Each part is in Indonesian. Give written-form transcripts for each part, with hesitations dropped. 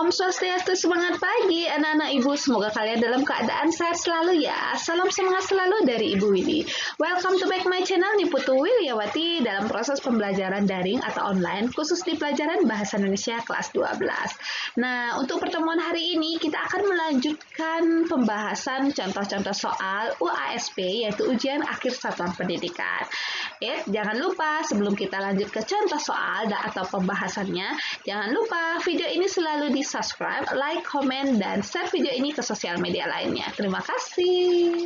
Om Swastiastu, semangat pagi anak-anak ibu. Semoga kalian dalam keadaan sehat selalu ya. Salam semangat selalu dari Ibu Widi. Welcome to back my channel Niputu Wilyawati dalam proses pembelajaran daring atau online khusus di pelajaran Bahasa Indonesia kelas 12. Nah, untuk pertemuan hari ini kita akan melanjutkan pembahasan contoh-contoh soal UASP yaitu ujian akhir satuan pendidikan. Jangan lupa sebelum kita lanjut ke contoh soal atau pembahasannya, jangan lupa video ini selalu di-subscribe, like, komen, dan share video ini ke sosial media lainnya. Terima kasih.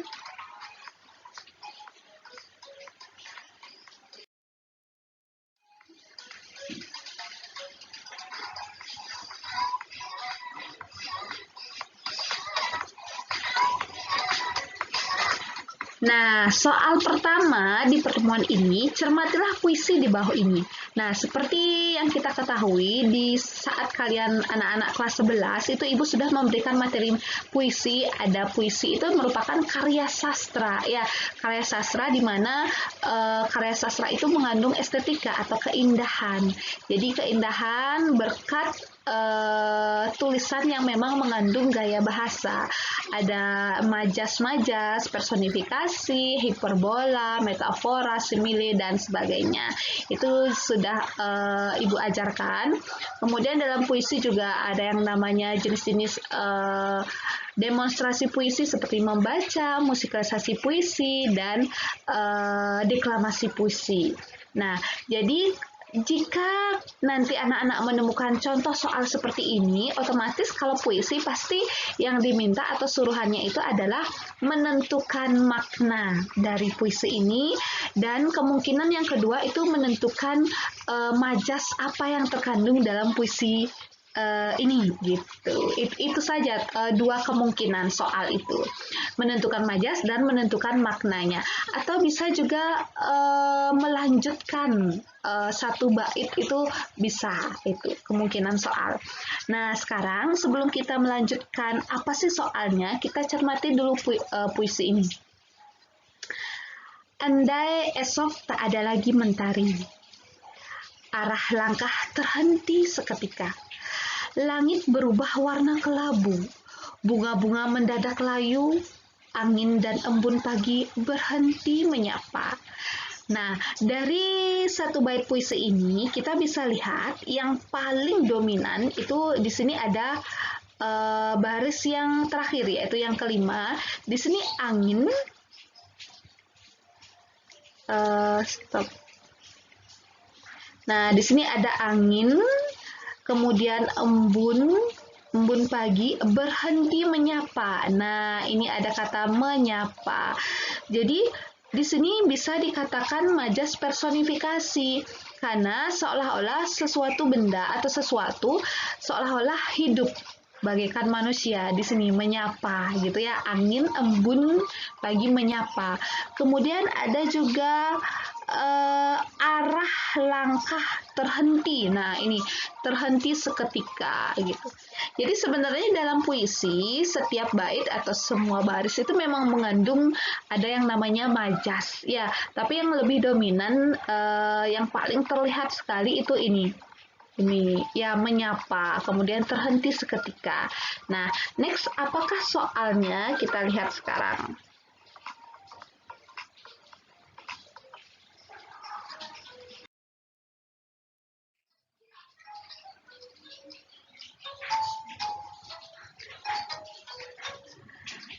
Nah, soal pertama di pertemuan ini, cermatilah puisi di bawah ini. Nah, seperti yang kita ketahui, di saat kalian anak-anak kelas 11, itu Ibu sudah memberikan materi puisi. Ada puisi itu merupakan karya sastra, ya, karya sastra di mana karya sastra itu mengandung estetika atau keindahan. Jadi keindahan berkat tulisan yang memang mengandung gaya bahasa. Ada majas-majas, personifikasi, hiperbola, metafora, simile, dan sebagainya. Itu sudah Ibu ajarkan. Kemudian dalam puisi juga ada yang namanya jenis-jenis demonstrasi puisi seperti membaca, musikalisasi puisi, dan deklamasi puisi. Nah, jadi jika nanti anak-anak menemukan contoh soal seperti ini, otomatis kalau puisi pasti yang diminta atau suruhannya itu adalah menentukan makna dari puisi ini, dan kemungkinan yang kedua itu menentukan majas apa yang terkandung dalam puisi ini gitu. Itu saja dua kemungkinan soal itu, menentukan majas dan menentukan maknanya, atau bisa juga melanjutkan satu bait itu bisa, itu kemungkinan soal. Nah, sekarang sebelum kita melanjutkan apa sih soalnya, kita cermati dulu puisi ini. Andai esok tak ada lagi mentari, arah langkah terhenti seketika. Langit berubah warna kelabu, bunga-bunga mendadak layu, angin dan embun pagi berhenti menyapa. Nah, dari satu bait puisi ini kita bisa lihat yang paling dominan itu di sini ada baris yang terakhir, yaitu yang kelima. Di sini angin, Nah, di sini ada angin, kemudian embun pagi berhenti menyapa. Nah, ini ada kata menyapa. Jadi di sini bisa dikatakan majas personifikasi karena seolah-olah sesuatu benda atau sesuatu seolah-olah hidup bagaikan manusia. Di sini menyapa gitu ya, angin, embun, pagi menyapa. Kemudian ada juga arah langkah terhenti. Nah, ini terhenti seketika gitu. Jadi sebenarnya dalam puisi setiap bait atau semua baris itu memang mengandung ada yang namanya majas ya, tapi yang lebih dominan yang paling terlihat sekali itu ini ya, menyapa, kemudian terhenti seketika. Nah, next, apakah soalnya? Kita lihat sekarang.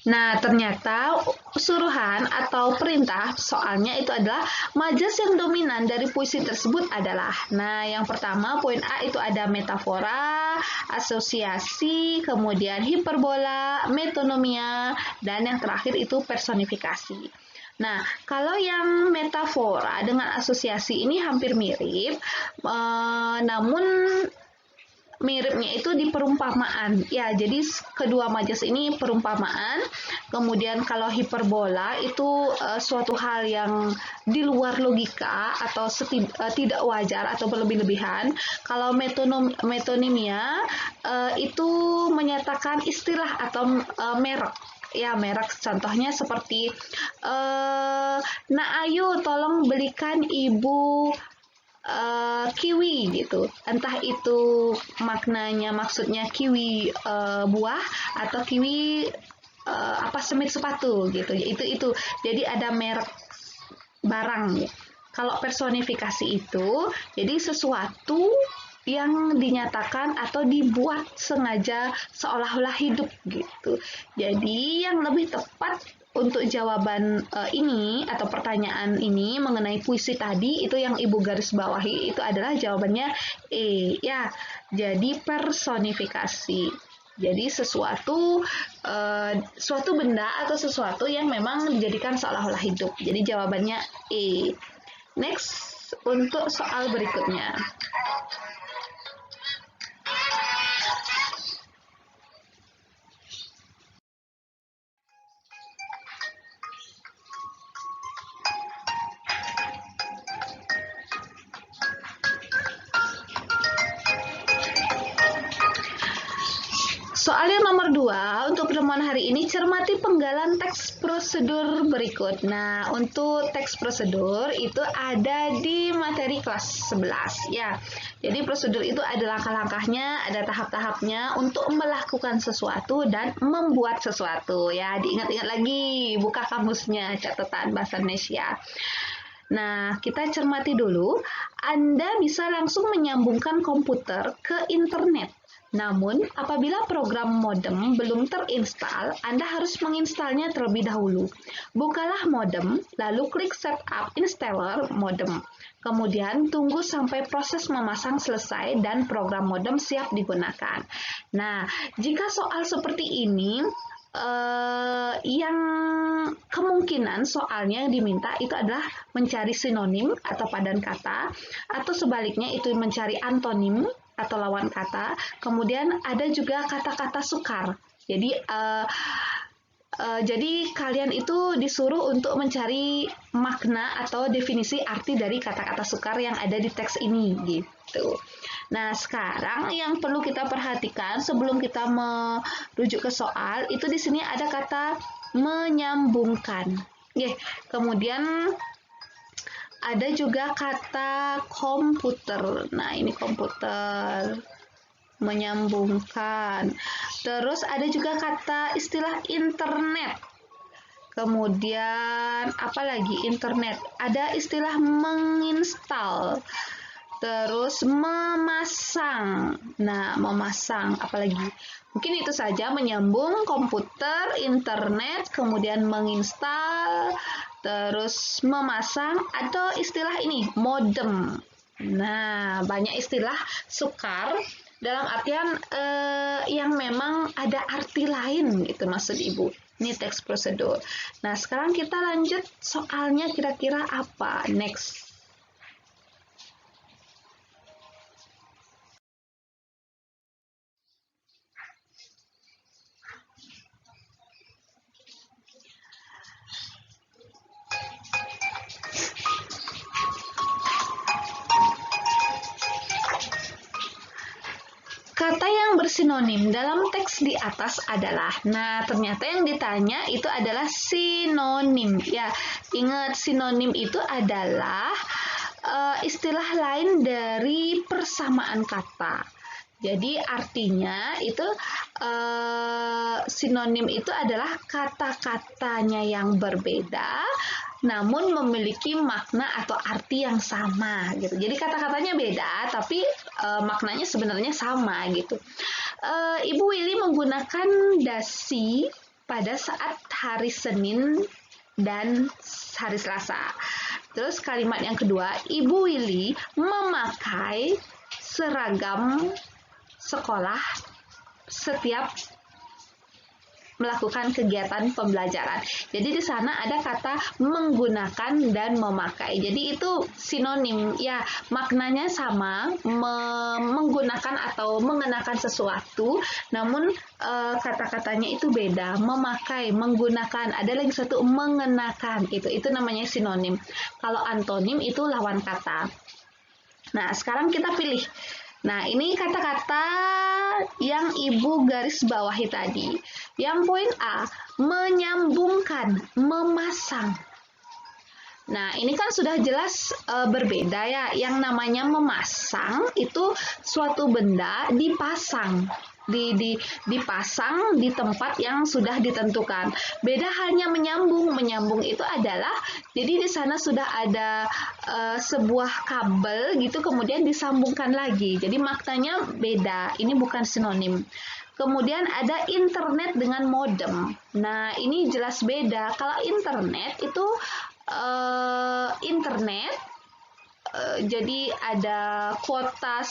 Nah, ternyata suruhan atau perintah soalnya itu adalah majas yang dominan dari puisi tersebut adalah, nah, yang pertama poin A itu ada metafora, asosiasi, kemudian hiperbola, metonomia, dan yang terakhir itu personifikasi. Nah, kalau yang metafora dengan asosiasi ini hampir mirip, namun miripnya itu di perumpamaan. Ya, jadi kedua majas ini perumpamaan. Kemudian kalau hiperbola itu suatu hal yang di luar logika atau tidak wajar atau berlebih-lebihan. Kalau metonimia itu menyatakan istilah atau merek. Ya, merek, contohnya seperti, nah ayo tolong belikan ibu kiwi gitu. Entah itu maknanya maksudnya kiwi buah atau kiwi semit sepatu gitu. Itu. Jadi ada merek barang. Kalau personifikasi itu jadi sesuatu yang dinyatakan atau dibuat sengaja seolah-olah hidup gitu. Jadi yang lebih tepat untuk jawaban ini atau pertanyaan ini mengenai puisi tadi itu yang Ibu garis bawahi itu adalah jawabannya E ya. Jadi personifikasi. Jadi suatu benda atau sesuatu yang memang dijadikan seolah-olah hidup. Jadi jawabannya E. Next untuk soal berikutnya. Soal yang nomor 2, untuk pertemuan hari ini, cermati penggalan teks prosedur berikut. Nah, untuk teks prosedur itu ada di materi kelas 11, ya. Jadi prosedur itu ada langkah-langkahnya, ada tahap-tahapnya untuk melakukan sesuatu dan membuat sesuatu, ya. Diingat-ingat lagi, buka kamusnya, catatan bahasa Indonesia. Nah, kita cermati dulu. Anda bisa langsung menyambungkan komputer ke internet. Namun, apabila program modem belum terinstal, Anda harus menginstalnya terlebih dahulu. Bukalah modem, lalu klik Setup Installer Modem. Kemudian, tunggu sampai proses memasang selesai dan program modem siap digunakan. Nah, jika soal seperti ini, yang kemungkinan soalnya yang diminta itu adalah mencari sinonim atau padan kata, atau sebaliknya itu mencari antonim atau lawan kata. Kemudian ada juga kata-kata sukar. Jadi kalian itu disuruh untuk mencari makna atau definisi arti dari kata-kata sukar yang ada di teks ini gitu. Nah, sekarang yang perlu kita perhatikan sebelum kita merujuk ke soal, itu di sini ada kata menyambungkan. Kemudian ada juga kata komputer. Nah, ini komputer, menyambungkan. Terus ada juga kata istilah internet. Kemudian apa lagi internet? Ada istilah menginstal. Terus memasang. Nah, memasang apalagi? Mungkin itu saja, menyambung komputer, internet, kemudian menginstal, terus memasang, atau istilah ini, modem. Nah, banyak istilah sukar dalam artian yang memang ada arti lain gitu maksud Ibu. Ini teks prosedur. Nah, sekarang kita lanjut soalnya kira-kira apa? Next. Kata yang bersinonim dalam teks di atas adalah, nah ternyata yang ditanya itu adalah sinonim. Ya, ingat sinonim itu adalah istilah lain dari persamaan kata. Jadi artinya itu sinonim itu adalah kata-katanya yang berbeda namun memiliki makna atau arti yang sama gitu. Jadi kata-katanya beda tapi maknanya sebenarnya sama gitu. Ibu Willy menggunakan dasi pada saat hari Senin dan hari Selasa. Terus kalimat yang kedua, Ibu Willy memakai seragam sekolah setiap melakukan kegiatan pembelajaran. Jadi di sana ada kata menggunakan dan memakai. Jadi itu sinonim, ya maknanya sama, menggunakan atau mengenakan sesuatu, namun kata-katanya itu beda. Memakai, menggunakan, ada lagi satu mengenakan. Itu namanya sinonim. Kalau antonim itu lawan kata. Nah, sekarang kita pilih. Nah, ini kata-kata yang Ibu garis bawahi tadi. Yang poin A, menyambungkan, memasang. Nah, ini kan sudah jelas berbeda ya. Yang namanya memasang itu suatu benda dipasang. Dipasang di tempat yang sudah ditentukan. Beda halnya menyambung. Menyambung itu adalah jadi di sana sudah ada sebuah kabel gitu kemudian disambungkan lagi. Jadi maknanya beda. Ini bukan sinonim. Kemudian ada internet dengan modem. Nah, ini jelas beda. Kalau internet itu internet jadi ada kuota.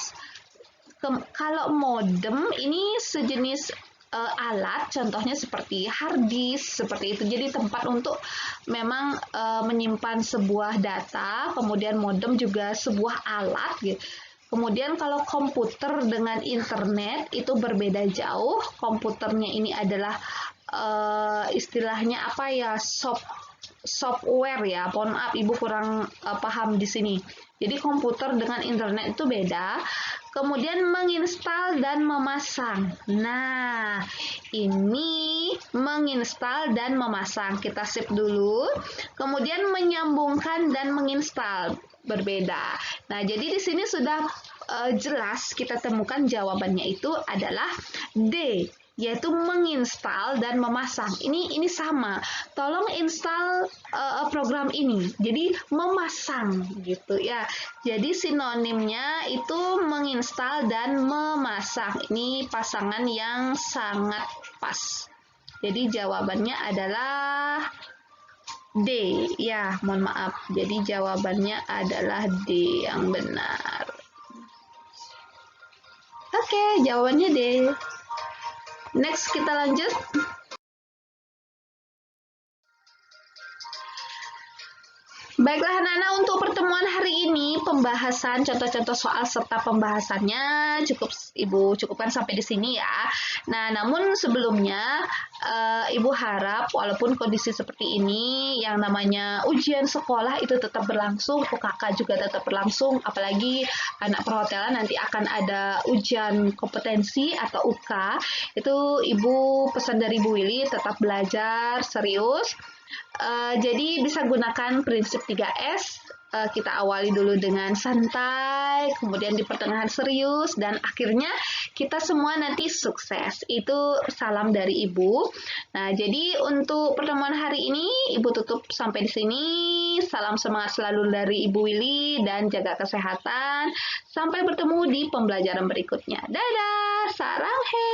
Kalau modem ini sejenis alat, contohnya seperti hard disk, seperti itu. Jadi tempat untuk memang menyimpan sebuah data, kemudian modem juga sebuah alat gitu. Kemudian kalau komputer dengan internet itu berbeda jauh. Komputernya ini adalah istilahnya apa ya, software ya. Mohon maaf Ibu kurang paham di sini. Jadi komputer dengan internet itu beda. Kemudian menginstal dan memasang. Nah, ini menginstal dan memasang. Kita sip dulu. Kemudian menyambungkan dan menginstal berbeda. Nah, jadi di sini sudah jelas kita temukan jawabannya itu adalah D, yaitu menginstal dan memasang. Ini sama. Tolong install program ini. Jadi memasang gitu ya. Jadi sinonimnya itu menginstal dan memasang. Ini pasangan yang sangat pas. Jadi jawabannya adalah D. Ya, mohon maaf. Jadi jawabannya adalah D yang benar. Oke, jawabannya D. Next kita lanjut. Baiklah anak-anak, untuk pertemuan hari ini pembahasan contoh-contoh soal serta pembahasannya Ibu cukupkan sampai di sini ya. Nah, namun sebelumnya Ibu harap walaupun kondisi seperti ini yang namanya ujian sekolah itu tetap berlangsung, UKK juga tetap berlangsung, apalagi anak perhotelan nanti akan ada ujian kompetensi atau UK. Itu Ibu pesan dari Bu Willy tetap belajar serius. Jadi bisa gunakan prinsip 3S. Kita awali dulu dengan santai, kemudian di pertengahan serius, dan akhirnya kita semua nanti sukses. Itu salam dari Ibu. Nah, jadi untuk pertemuan hari ini Ibu tutup sampai di sini. Salam semangat selalu dari Ibu Willy dan jaga kesehatan. Sampai bertemu di pembelajaran berikutnya. Dadah, sarang he.